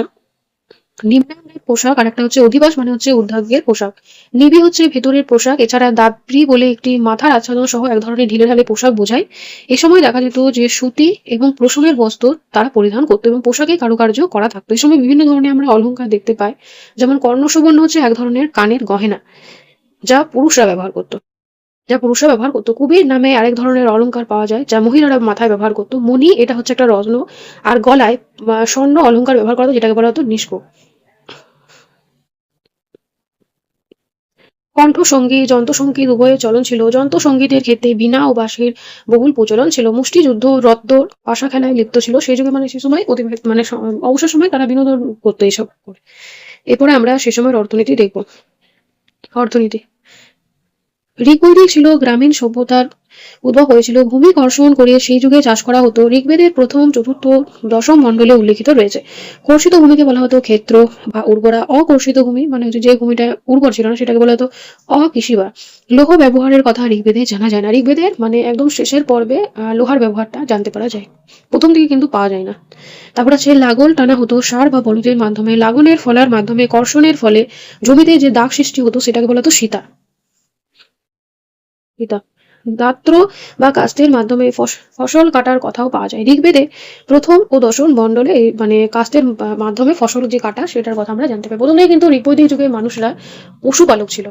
নিম্নাঙ্গের পোশাক, আর একটা হচ্ছে অধিবাস মানে হচ্ছে ঊর্ধ্বাঙ্গের পোশাক। নিবি হচ্ছে ভেতরের পোশাক। এছাড়া দাবরি বলে একটি মাথার আচ্ছাদন সহ এক ধরনের ঢিলে ঢালে পোশাক বোঝায়। এ সময় দেখা যেত যে সুতি এবং পশমের বস্ত্র তারা পরিধান করতো এবং পোশাকে কারুকার্য করা থাকতো। এই সময় বিভিন্ন ধরনের আমরা অলংকার দেখতে পাই, যেমন কর্ণসুবর্ণ হচ্ছে এক ধরনের কানের গহেনা যা পুরুষরা ব্যবহার করতো। কুবের নামে আরেক ধরনের অলংকার পাওয়া যায় যা মহিলারা মাথায় ব্যবহার করতো। মণি এটা হচ্ছে একটা রত্ন, আর গলায় স্বর্ণ অলংকার ব্যবহার করা হতো, যেটাকে বলা হতো নিষ্ক। কণ্ঠসঙ্গীত, যন্ত্রসঙ্গীত উভয়ের চলন ছিল। যন্ত্রসঙ্গীতের ক্ষেত্রে বীণা ও বাঁশির বহুল প্রচলন ছিল। মুষ্টিযুদ্ধ, রথদৌড়, পাশা খেলায় লিপ্ত ছিল সেই যুগে, মানে সে সময় মানে অবসর সময় তারা বিনোদন করতো এইসব করে। এরপরে আমরা সে সময়ের অর্থনীতি দেখব। অর্থনীতি ঋগ্বৈদিক ছিল গ্রামীণ সভ্যতার উদ্ভব হয়েছিল। ভূমি কর্ষণ করে সেই যুগে চাষ করা হতো। ঋগ্বেদের প্রথম, চতুর্থ, দশম মণ্ডলে উল্লেখিত রয়েছে। কর্ষিত ভূমিকে বলা হতো ক্ষেত্র বা উর্বরা। অকর্ষিত ভূমি মানে হচ্ছে যে ভূমিটা উর্বর ছিল না সেটাকে বলা হতো অকৃষিবা। লৌহ ব্যবহারের কথা ঋগ্বেদে জানা যায় না। ঋগ্বেদের মানে একদম শেষের পর্বে লোহার ব্যবহারটা জানতে পারা যায়, প্রথম দিকে কিন্তু পাওয়া যায় না। তারপর আছে লাঙল টানা হতো ষাঁড় বা বলদের মাধ্যমে। লাঙলের ফলার মাধ্যমে কর্ষণের ফলে জমিতে যে দাগ সৃষ্টি হতো সেটাকে বলা হতো সীতা। পিতা দাত্র বা কাস্তের মাধ্যমে ফসল কাটার কথাও পাওয়া যায়। ঋগ্বেদে প্রথম ও দশম মণ্ডলে মানে কাস্তের মাধ্যমে ফসল যে কাটা সেটার কথা আমরা জানতে পারি। প্রথমে কিন্তু ঋগ্বৈদিক যুগে মানুষরা পশুপালক ছিল,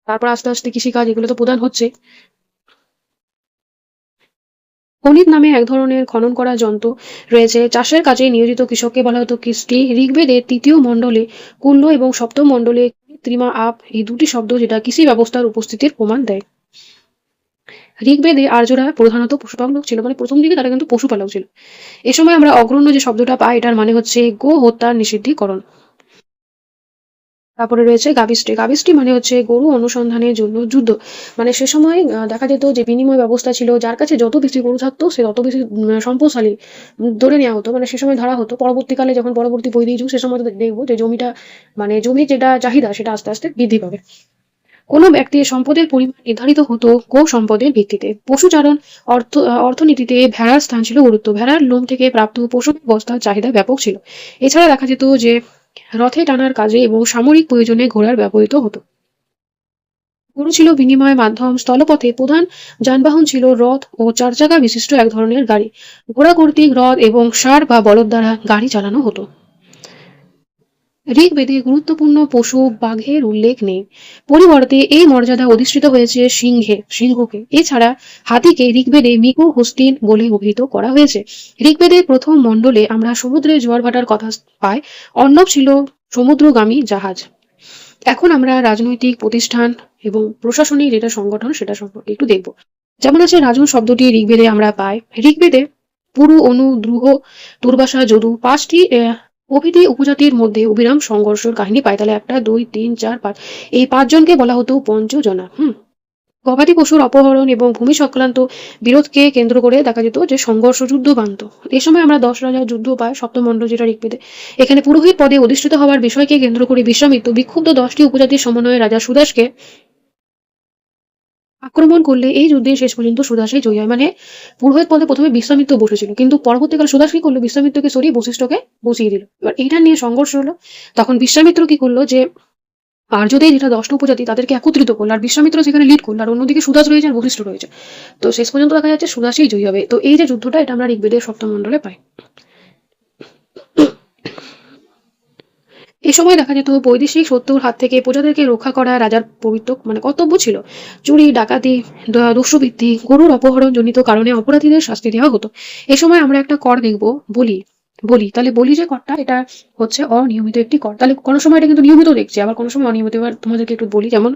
তারপর আস্তে আস্তে কৃষিকাজ এগুলো তো প্রধান হচ্ছে। খনিত নামে এক ধরনের খনন করা যন্ত্র রয়েছে। চাষের কাজে নিয়োজিত কৃষককে বলা হতো কৃষ্টি। ঋগ্বেদের তৃতীয় মণ্ডলে কুল্ল এবং সপ্তম মণ্ডলে কৃত্রিমা আপ এই দুটি শব্দ যেটা কৃষি ব্যবস্থার উপস্থিতির প্রমাণ দেয়। ঋগ্বেদে আর্যরা প্রধানত পশুপালক ছিল, মানে প্রথম দিকে তারা কিন্তু পশুপালক ছিল। এ সময় আমরা অগ্রণ্য যে শব্দটা পাই এটার মানে হচ্ছে গো হত্যার নিষিদ্ধীকরণ। তারপরে রয়েছে গাভিষ্টি। গাভিষ্টি মানে হচ্ছে গরু অনুসন্ধানের জন্য যুদ্ধ। মানে সে সময় দেখা যেত যে বিনিময় ব্যবস্থা ছিল, যার কাছে যত বেশি গরু থাকতো সে তত বেশি সম্পদশালী ধরে নেওয়া হতো, মানে সে সময় ধরা হতো। পরবর্তীকালে যখন পরবর্তী বৈদিক যুগ, সে সময় দেখবো যে জমিটা মানে জমির যেটা চাহিদা সেটা আস্তে আস্তে বৃদ্ধি পাবে। কোনো ব্যক্তির সম্পদের পরিমাণ নির্ধারিত হতো গো সম্পদের ভিত্তিতে। পশুচারণ অর্থনীতিতে ভেড়ার স্থান ছিল গুরুত্ব। ভেড়ার লোম থেকে প্রাপ্ত পশমের বস্তার চাহিদা ব্যাপক ছিল। এছাড়া দেখা যেত যে রথে টানার কাজে এবং সামরিক প্রয়োজনে ঘোড়ার ব্যবহৃত হতো। গরু ছিল বিনিময় মাধ্যম। স্থলপথে প্রধান যানবাহন ছিল রথ ও চার চাকা বিশিষ্ট এক ধরনের গাড়ি। ঘোড়া কর্তৃক রথ এবং ষাঁড় বা বলদ দ্বারা গাড়ি চালানো হতো। ঋগ্বেদে গুরুত্বপূর্ণ পশু বাঘের উল্লেখ নেই, পরিবর্তে এই মর্যাদা অধিষ্ঠিত হয়েছে সিংহকে। এছাড়া হাতিকে ঋগ্বেদে মিকো হস্তিন বলে অভিহিত করা হয়েছে। ঋগ্বেদের প্রথম মণ্ডলে আমরা সমুদ্রের জোয়ার ভাটার কথা পাই। অর্ণব ছিল সমুদ্রগামী জাহাজ। এখন আমরা রাজনৈতিক প্রতিষ্ঠান এবং প্রশাসনিক যেটা সংগঠন সেটা সম্পর্কে একটু দেখব। যেমন আছে রাজন শব্দটি ঋগ্বেদে আমরা পাই। ঋগ্বেদে পুরু, অনু, দ্রুহ, দুর্বাসা, যদু পাঁচটি প্রভৃতি উপজাতির মধ্যে অবিরাম সংঘর্ষের কাহিনী পাই। তাহলে 1, 2, 3, 4, 5 এই 5 জনকে বলা হতো পঞ্চজনা। গবাদি পশুর অপহরণ এবং ভূমি সংক্রান্ত বিরোধকে কেন্দ্র করে দেখা যেত যে সংঘর্ষ, যুদ্ধ বাঁধত। এই সময় আমরা 10 রাজার যুদ্ধ পাই, সপ্তম মণ্ডল যেটা ঋগ্বেদে। এখানে পুরোহিত পদে অধিষ্ঠিত হওয়ার বিষয়কে কেন্দ্র করে বিশ্বামিত্র বিক্ষুব্ধ 10টি উপজাতির সমন্বয়ে রাজা সুদাসকে আক্রমণ করলে এই যুদ্ধে শেষ পর্যন্ত সুদাসই জয়ী হয়। মানে পুরোহিত পদে প্রথমে বিশ্বামিত্র বসেছিল, কিন্তু পরবর্তীকালে সুদাস কি করলো, বিশ্বামিত্রকে সরিয়ে বশিষ্ঠকে বসিয়ে দিল। এবার এইটা নিয়ে সংঘর্ষ হলো। তখন বিশ্বামিত্র কি করলো যে আর্যদের যেটা 10টা উপজাতি তাদেরকে একত্রিত করলো, আর বিশ্বামিত্র সেখানে লিড করলো, আর অন্যদিকে সুদাস রয়েছে আর বশিষ্ঠ রয়েছে। তো শেষ পর্যন্ত দেখা যাচ্ছে সুদাসই জয়ী হবে। তো এই যে যুদ্ধটা এটা আমরা ঋগ্বেদের সপ্তম মণ্ডলে পাই। এই সময় দেখা যেত বৈদেশিক শত্রুর হাত থেকে প্রজাদেরকে রক্ষা করা রাজার পবিত্র মানে কর্তব্য ছিল। চুরি, ডাকাতি, দস্যুবৃত্তি, গরুর অপহরণ জনিত কারণে অপরাধীদের শাস্তি দেওয়া হতো। এ সময় আমরা একটা কর দেখব, বলি। বলি, তাহলে বলি যে করটা এটা হচ্ছে অনিয়মিত একটি কর। তাহলে কোনো সময় এটা কিন্তু নিয়মিত দেখছি, আবার কোনো সময় অনিয়মিত। এবার তোমাদেরকে একটু বলি, যেমন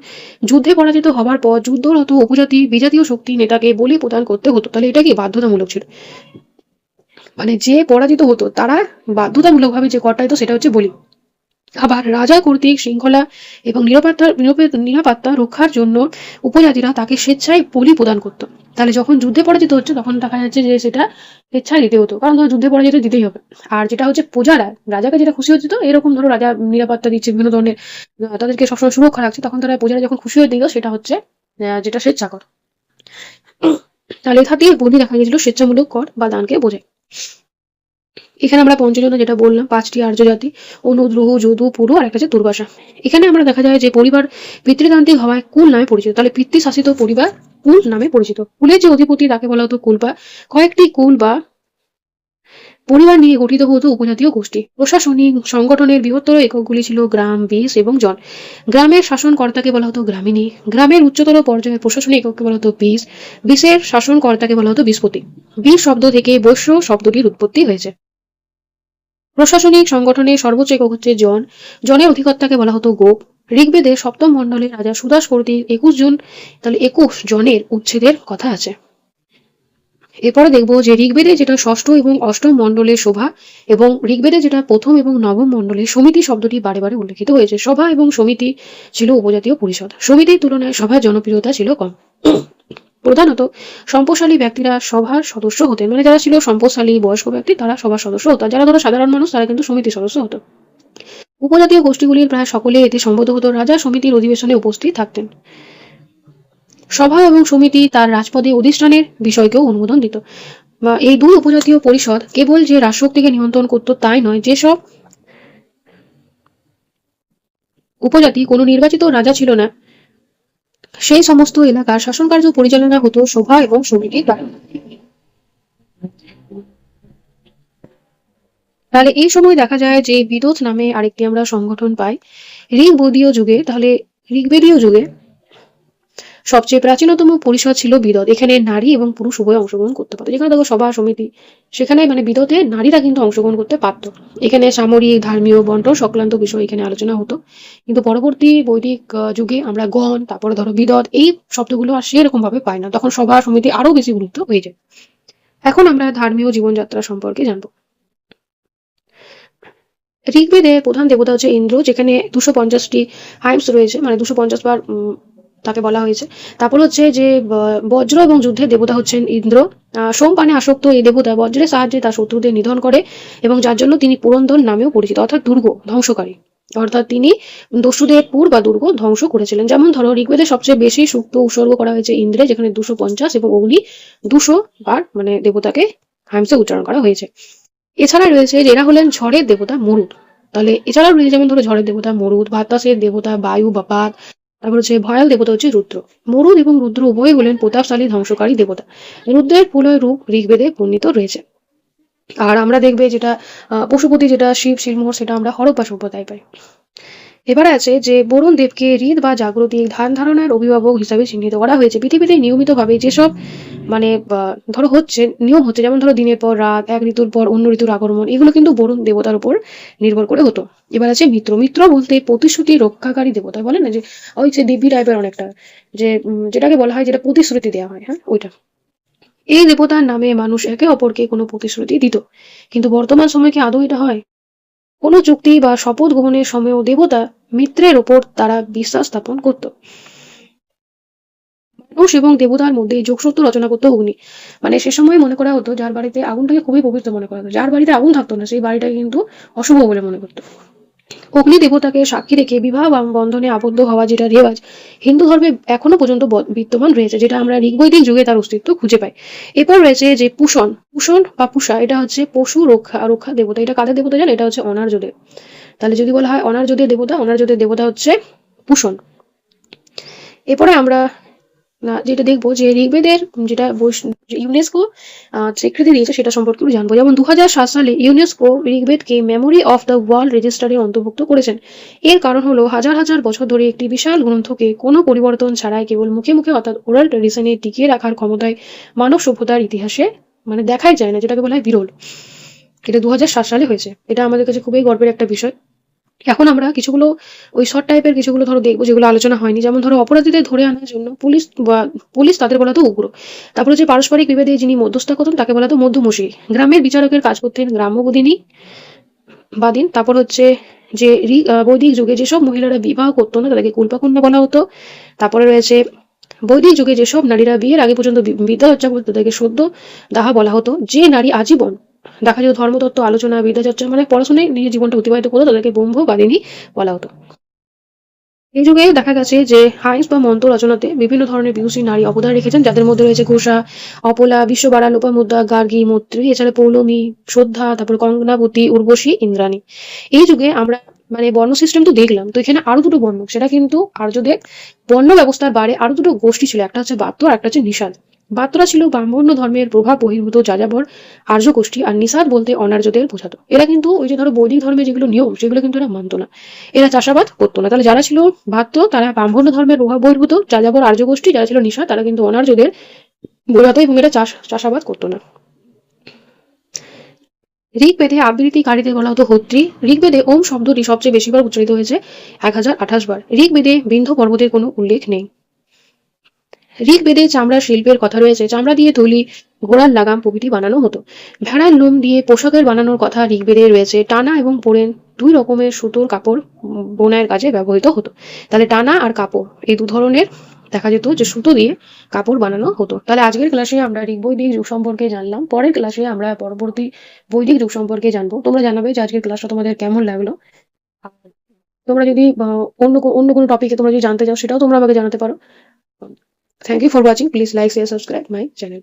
যুদ্ধে পরাজিত হবার পর যুদ্ধরত উপজাতি বিজাতীয় শক্তি নেতাকে বলি প্রদান করতে হতো। তাহলে এটা কি বাধ্যতামূলক ছিল, মানে যে পরাজিত হতো তারা বাধ্যতামূলকভাবে যে করটা দিত সেটা হচ্ছে বলি। আবার রাজা কর্তৃক শৃঙ্খলা এবং নিরাপত্তা রক্ষার জন্য উপজাতিরা তাকে স্বেচ্ছায় বলি প্রদান করতো। তাহলে যখন যুদ্ধে পরাজিত হচ্ছে তখন দেখা যাচ্ছে যে সেটা স্বেচ্ছায় দিতে হতো, কারণ ধরো যুদ্ধে পরাজিত দিতেই হবে। আর যেটা হচ্ছে প্রজারা রাজাকে যেটা খুশি হচ্ছে, তো এরকম ধরো রাজা নিরাপত্তা দিচ্ছে বিভিন্ন ধরনের, তাদেরকে সবসময় সুরক্ষা রাখছে, তখন তারা প্রজারা যখন খুশি হয়ে দিল সেটা হচ্ছে যেটা স্বেচ্ছাকর। তাহলে এখান থেকে বলি দেখা গেছিল স্বেচ্ছামূলক কর বা দানকে বোঝায়। এখানে আমরা পঞ্চজন্য যেটা বললাম, 5টি আর্য জাতি, অনু, দ্রুহ, যদু, পুরু আর একটা হচ্ছে দুর্বাসা। এখানে আমরা দেখা যায় যে পরিবার পিতৃতান্ত্রিক হওয়ায় কুল নামে পরিচিত। তাহলে পিতৃশাসিত পরিবার কুল নামে পরিচিত। কুলের যে অধিপতি তাকে বলা হতো কুল, বা কয়েকটি কুল বা পরিবার নিয়ে গঠিত হতো উপজাতীয় গোষ্ঠী। প্রশাসনিক সংগঠনের বৃহত্তর এককগুলি ছিল গ্রাম, বিশ এবং জন। গ্রামের শাসনকর্তাকে বলা হতো গ্রামিনী। গ্রামের উচ্চতর পর্যায়ের প্রশাসনিক একককে বলা হতো বিশ। বিশের শাসনকর্তাকে বলা হতো বিশপতি। বিশ শব্দ থেকে বৈশ্য শব্দটির উৎপত্তি হয়েছে। প্রশাসনিক সংগঠনের সর্বোচ্চ একক হচ্ছে জন। জনের অধিকর্তাকে বলা হতো গোপ। ঋগ্বেদের সপ্তম মণ্ডলের রাজা সুদাস কর্তৃক 21 জন, তাহলে 21 জনের উচ্ছেদের কথা আছে। এরপরে দেখবো যে ঋগ্বেদে যেটা ষষ্ঠ এবং অষ্টম মণ্ডলের সভা, এবং ঋগ্বেদে যেটা প্রথম এবং নবম মণ্ডলের সমিতি শব্দটি বারে বারে উল্লেখিত হয়েছে। সভা এবং সমিতি ছিল উপজাতীয় পরিষদ। সমিতির তুলনায় সভার জনপ্রিয়তা ছিল কম। প্রধানত সম্পদশালী ব্যক্তিরা সভার সদস্য হতেন, মানে যারা ছিল সম্পদশালী বয়স্ক ব্যক্তি তারা সভার সদস্য হতো, যারা ধরো সাধারণ মানুষ তারা কিন্তু সমিতির সদস্য হতো। উপজাতীয় গোষ্ঠীগুলির প্রায় সকলে এতে সম্মত হতো। রাজা সমিতির অধিবেশনে উপস্থিত থাকতেন। সভা এবং সমিতি তার রাজপদে অধিষ্ঠানের বিষয়কেও অনুমোদন দিত। বা এই দুই উপজাতীয় পরিষদ কেবল যে রাজশক্তিকে নিয়ন্ত্রণ করত তাই নয়, যেসব উপজাতি কোনো নির্বাচিত রাজা ছিল না সেই সমস্ত এলাকার শাসনকার্য পরিচালনা হতো সভা এবং সমিতির দ্বারা। তাহলে এই সময় দেখা যায় যে বিদোত নামে আরেকটি আমরা সংগঠন পাই ঋগ্বেদীয় যুগে। তাহলে ঋগ্বেদীয় যুগে সবচেয়ে প্রাচীনতম পরিষদ ছিল বিদত। এখানে নারী এবং পুরুষ উভয় অংশগ্রহণ করতে পারতো। যেখানে দেখো সভা সমিতি, সেখানে মানে বিদতে নারীরা কিন্তু অংশগ্রহণ করতে পারতো। এখানে সামরিক ধর্মীয় বন্টন সংক্রান্ত বিষয় এখানে আলোচনা হতো। কিন্তু পরবর্তী বৈদিক যুগে আমরা গণ, তারপরে ধরো বিদত, এই শব্দগুলো আর সেরকম ভাবে পাই না, তখন সভা সমিতি আরো বেশি গুরুত্ব হয়ে যায়। এখন আমরা ধর্মীয় জীবনযাত্রা সম্পর্কে জানবো। ঋগ্বেদে প্রধান দেবতা হচ্ছে ইন্দ্র, যেখানে 250টি হাইমস রয়েছে, মানে 250 বার তাকে বলা হয়েছে। তারপর হচ্ছে যে বজ্র এবং যুদ্ধের দেবতা হচ্ছেন ইন্দ্র। সোমপানে আসক্ত এই দেবতা বজ্রের সাহায্যে তার শত্রুদের নিধন করে, এবং যার জন্য তিনি পুরন্দর নামেও পরিচিত, অর্থাৎ দুর্গ ধ্বংসকারী। অর্থাৎ তিনি দস্যুদের পুর বা দুর্গ ধ্বংস করেছিলেন। যেমন ধরো ঋগ্বেদে সবচেয়ে বেশি সূক্ত উৎসর্গ করা হয়েছে ইন্দ্রে, যেখানে 250, এবং অগ্নি 200 বার মানে দেবতাকে হাইমসে উচ্চারণ করা হয়েছে। এছাড়া রয়েছে যে এরা হলেন ঝড়ের দেবতা মরুদ। তাহলে এছাড়াও রয়েছে যেমন ধরো ঝড়ের দেবতা মরুদ, বাতাসের দেবতা বায়ু বা পাত, তারপর হচ্ছে ভয়াল দেবতা হচ্ছে রুদ্র। মরুদ এবং রুদ্র উভয় হলেন প্রতাপশালী ধ্বংসকারী দেবতা। রুদ্রের প্রলয় রূপ ঋগ্বেদে বর্ণিত রয়েছে। আর আমরা দেখবে যেটা পশুপতি, যেটা শিব শিরমোহর, সেটা আমরা হরপ্পা সভ্যতায় পাই। এবারে আছে যে বরুণ দেবকে হৃদ বা জাগ্রতিক ধ্যান ধারণার অভিভাবক হিসাবে চিহ্নিত করা হয়েছে। পৃথিবীতে নিয়মিতভাবে যেসব মানে ধরো হচ্ছে নিয়ম হচ্ছে, যেমন ধরো দিনের পর রাত, এক ঋতুর পর অন্য ঋতুর আগমন, এগুলো কিন্তু বরুণ দেবতার উপর নির্ভর করে হতো। এবার আছে মিত্র। মিত্র বলতে প্রতিশ্রুতি রক্ষাকারী দেবতা, বলে না যে ওই যে দেবী টাইপের অনেকটা, যে যেটাকে বলা হয় যেটা প্রতিশ্রুতি দেওয়া হয়, হ্যাঁ ওইটা। এই দেবতার নামে মানুষ একে অপরকে কোনো প্রতিশ্রুতি দিত, কিন্তু বর্তমান সময় কি আদৌ এটা হয়? কোনো চুক্তি বা শপথ গ্রহণের সময়ও দেবতা মিত্রের ওপর তারা বিশ্বাস স্থাপন করত। মানুষ এবং দেবতার মধ্যে যোগসূত্র রচনা করতো অগ্নি। মানে সে সময় মনে করা হতো যার বাড়িতে আগুনটাকে খুবই পবিত্র মনে করা হতো, যার বাড়িতে আগুন থাকতো না সেই বাড়িটাকে কিন্তু অশুভ বলে মনে করতো। অগ্নি দেবতাকে সাক্ষী রেখে বিবাহ বন্ধনে আবদ্ধ হওয়া, যেটা রেওয়াজ হিন্দু ধর্মে এখনো পর্যন্ত বিদ্যমান রয়েছে, যেটা আমরা ঋগ্বৈদিক যুগে তার অস্তিত্ব খুঁজে পাই। এরপর রয়েছে যে পুষণ। পুষণ বা পুষা, এটা হচ্ছে পশু রক্ষা দেবতা। এটা কাদের দেবতা জান? এটা হচ্ছে অনার্যদের। তাহলে যদি বলা হয় অনার্যদের দেবতা, অনার্যদের দেবতা হচ্ছে পুষণ। এরপরে আমরা যেটা দেখবো যে ঋগ্বেদের যেটা ইউনেস্কো স্বীকৃতি দিয়েছে সেটা সম্পর্কে জানবো। যেমন 2007 সালে ইউনেস্কো ঋগ্বেদকে মেমোরি অফ দ্য ওয়ার্ল্ড রেজিস্টারে অন্তর্ভুক্ত করেছেন। এর কারণ হলো হাজার হাজার বছর ধরে একটি বিশাল গ্রন্থকে কোনো পরিবর্তন ছাড়াই কেবল মুখে মুখে অর্থাৎ ওরাল ট্রেডিশনে টিকিয়ে রাখার ক্ষমতায় মানব সভ্যতার ইতিহাসে মানে দেখাই যায় না, যেটাকে বলা হয় বিরল। এটা 2007 সালে হয়েছে। এটা আমাদের কাছে খুবই গর্বের একটা বিষয়। এখন আমরা কিছুগুলো ওই শর্ট টাইপের কিছুগুলো ধরো দেখবো যেগুলো আলোচনা হয়নি, যেমন ধরো অপরাধীদের ধরে আনার জন্য পুলিশ তাদের বলা তো উগ্র। তারপরে যে পারস্পরিক বিভেদে যিনি মধ্যস্থতা করতেন তাকে বলা তো মধ্যমসি। গ্রামের বিচারকের কাজ করতেন গ্রাম্যবাদিনী বাদিন। তারপর হচ্ছে যে বৈদিক যুগে যেসব মহিলারা বিবাহ করতো না তাদেরকে কুলপাকন্যা বলা হতো। তারপরে রয়েছে বৈদিক যুগে যেসব নারীরা বিয়ের আগে পর্যন্ত বিদ্যাচর্চা করতো তাদেরকে সদ্য দাহা বলা হতো। যে নারী আজীবন দেখা যেত ধর্মতত্ত্ব আলোচনা বিদ্যাচর্চা মানে পড়াশোনায় নিজের জীবনটা অতিবাহিত করতো তাদেরকে ব্রহ্মবাদিনী বলা হতো। এই যুগে দেখা গেছে যে হাইন্স বা মন্ত্র রচনাতে বিভিন্ন ধরনের বিদুষী নারী অবদান রেখেছেন, যাদের মধ্যে রয়েছে ঘোষা, অপলা, বিশ্ববাড়া, লোপামুদ্রা, গার্গী, মৈত্রী, এছাড়া পৌলমী, শ্রদ্ধা, তারপর কঙ্গনাবতী, উর্বশী, ইন্দ্রাণী। এই যুগে আমরা মানে বর্ণ সিস্টেম তো দেখলাম, তো এখানে আরো দুটো বর্ণ, সেটা কিন্তু আর্যদের বর্ণ ব্যবস্থার বাইরে আরো দুটো গোষ্ঠী ছিল, একটা হচ্ছে বাত্য আর একটা হচ্ছে নিষাদ। বাত্যরা ছিল ব্রাহ্মণ্য ধর্মের প্রভাব বহির্ভূত যাযাবর আর্য গোষ্ঠী, আর নিষাদ বলতে অনার্যদের বোঝাতো। এরা কিন্তু ওই যে ধরো বৈদিক ধর্মের যেগুলো নিয়ম সেগুলো কিন্তু এরা মানতো না, এরা চাষাবাদ করতো না। তাহলে যারা ছিল ভাত্য তারা ব্রাহ্মণ্য ধর্মের প্রভাব বহির্ভূত যাযাবর আর্য গোষ্ঠী, যারা ছিল নিষাদ তারা কিন্তু অনার্যদের বোঝাতো এবং এরা চাষাবাদ করতো না। ঋগ্বেদে আবৃত্তিকারীদের বলা হতো হোত্রী। ঋগ্বেদে ওম শব্দটি সবচেয়ে বেশিবার উচ্চারিত হয়েছে 1028 বার। ঋগ্বেদে বিন্ধ্য পর্বতের কোনো উল্লেখ নেই। ঋগ্বেদে চামড়ার শিল্পের কথা রয়েছে, চামড়া দিয়ে থলি, ঘোড়ার লাগাম প্রভৃতি বানানো হতো। ভেড়ার লোম দিয়ে পোশাকের বানানোর কথা ঋগ্বেদে রয়েছে। টানা এবং পোড়েন দুই রকমের সুতোর কাপড় বোনাইয়ের কাজে ব্যবহৃত হতো। তাহলে টানা আর কাপড় এই দু ধরনের দেখা যেত যে সুতো দিয়ে কাপড় বানানো হতো। তাহলে আজকের ক্লাসে আমরা ঋগ্বৈদিক যুগ সম্পর্কে জানলাম, পরের ক্লাসে আমরা পরবর্তী বৈদিক যুগ সম্পর্কে জানবো। তোমরা জানাবে যে আজকের ক্লাসটা তোমাদের কেমন লাগলো। আর তোমরা যদি অন্য কোনো টপিকে তোমরা যদি জানতে চাও সেটাও তোমরা আমাকে জানাতে পারো। Thank you for watching. Please like, share, subscribe my channel.